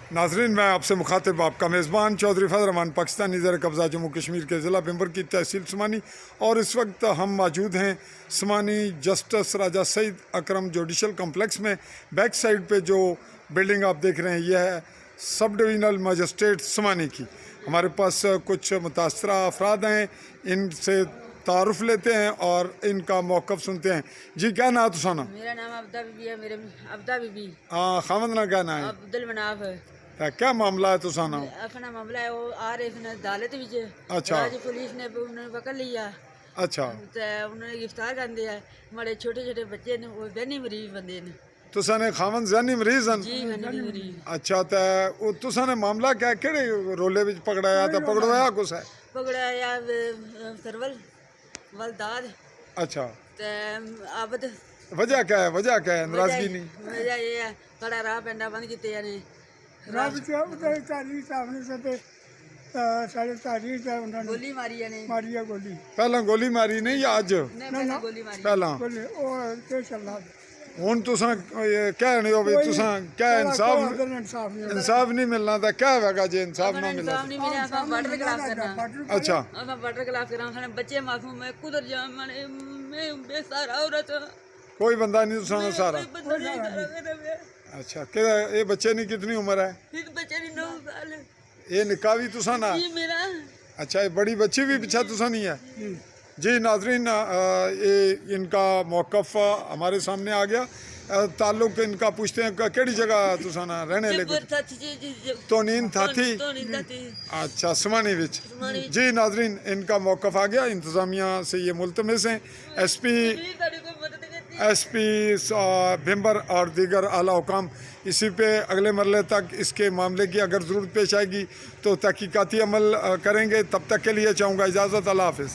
नाजरीन, मैं आपसे मुखातिब आपका मेज़बान चौधरी फजल रहमान पाकिस्तानी ज़र कब्ज़ा जम्मू कश्मीर के ज़िला बिम्बर की तहसील समानी। और इस वक्त हम मौजूद हैं समानी जस्टिस राजा सईद अकरम जुडिशल कम्प्लेक्स में। बैक साइड पे जो बिल्डिंग आप देख रहे हैं यह है सब डिविजनल मजिस्ट्रेट समानी की। हमारे पास कुछ मुतासरा अफराद हैं, इनसे तारुफ लेते हैं और इनका मौक़िफ़ सुनते हैं। जी, क्या नाम तुसाना? मेरा नाम अब्दा बीबी है। मेरे अब्दा बीबी खामद ना क्या नाम है? अब्दुल मनाफ है। क्या मामला है तुसाना? अपना मामला है वो आ रहे थे अदालत विच। अच्छा। आज पुलिस ने उन्होंने पकड़ लिया। अच्छा, ते उन्होंने गिरफ्तार कर दिया है। हमारे छोटे छोटे बच्चे ने वो जहनी मरीज बंदे ने। तुसाने खामन जहनी मरीज हैं? जी जहनी मरीज। अच्छा, तो तुसाने मामला क्या केड़े रोले विच पकड़ाया तो पकड़वाया कुछ है? पकड़ाया सरवल वलदाद। अच्छा, ते आबद। वजह क्या है? वजह क्या है? नाराजगी नहीं? वजह ये है साढ़ा राह पिंडा बंद किते ने। ਰੱਬ ਤੇ ਉਹਦੇ ਤਾਰੀਖ ਸਾਹਮਣੇ ਸੇ ਸਾਡੇ ਤਾਰੀਖ ਦਾ ਉਹਨਾਂ ਨੂੰ गोली मारी ने। ਮਾਰੀ ਆ ਗੋਲੀ पहला गोली मारी नहीं या अज? नहीं पहले गोली मारी। पहला ਗੋਲੀ ਉਹ ਤੇ ਚੱਲਦਾ हुन तुसा क्या नहीं हो भी तुसा क्या इंसाफ ਇਨਸਾਫ ਨਹੀਂ इंसाफ नहीं मिलना था? क्या होगा जे इंसाफ ना मिला? इंसाफ नहीं मिला। हम बॉर्डर खिलाफ करना। अच्छा, हम बॉर्डर खिलाफ कर रहा हूं। बच्चे मासूम मैं कुदर जा मैं बेसहारा औरत। कोई बंदा नहीं तुसाना सारा? कोई बंदा नहीं करा मेरा। अच्छा, कि ये बच्चे की कितनी उम्र है? इस बच्चे ने 9 साल। ये निकाह भी तुसाना? ये मेरा अच्छा, ये बड़ी बच्ची भी पीछा तुसा नहीं है? जी नाजरीन, ये इनका मौक़िफ़ हमारे सामने आ गया। ताल्लुक इनका पूछते हैं केड़ी जगह तुसाना रहने लगे? तो नींद था थी? अच्छा, समानी विच। जी नाजरीन, इनका मौक़िफ़ आ गया। इंतज़ामिया से ये मुल्तमिस हैं। SP भिम्बर और दीगर आला हुकाम इसी पे अगले मरले तक इसके मामले की अगर ज़रूरत पेश आएगी तो तहकीकाती अमल करेंगे। तब तक के लिए चाहूँगा इजाज़त। अल्लाह हाफ़िज़।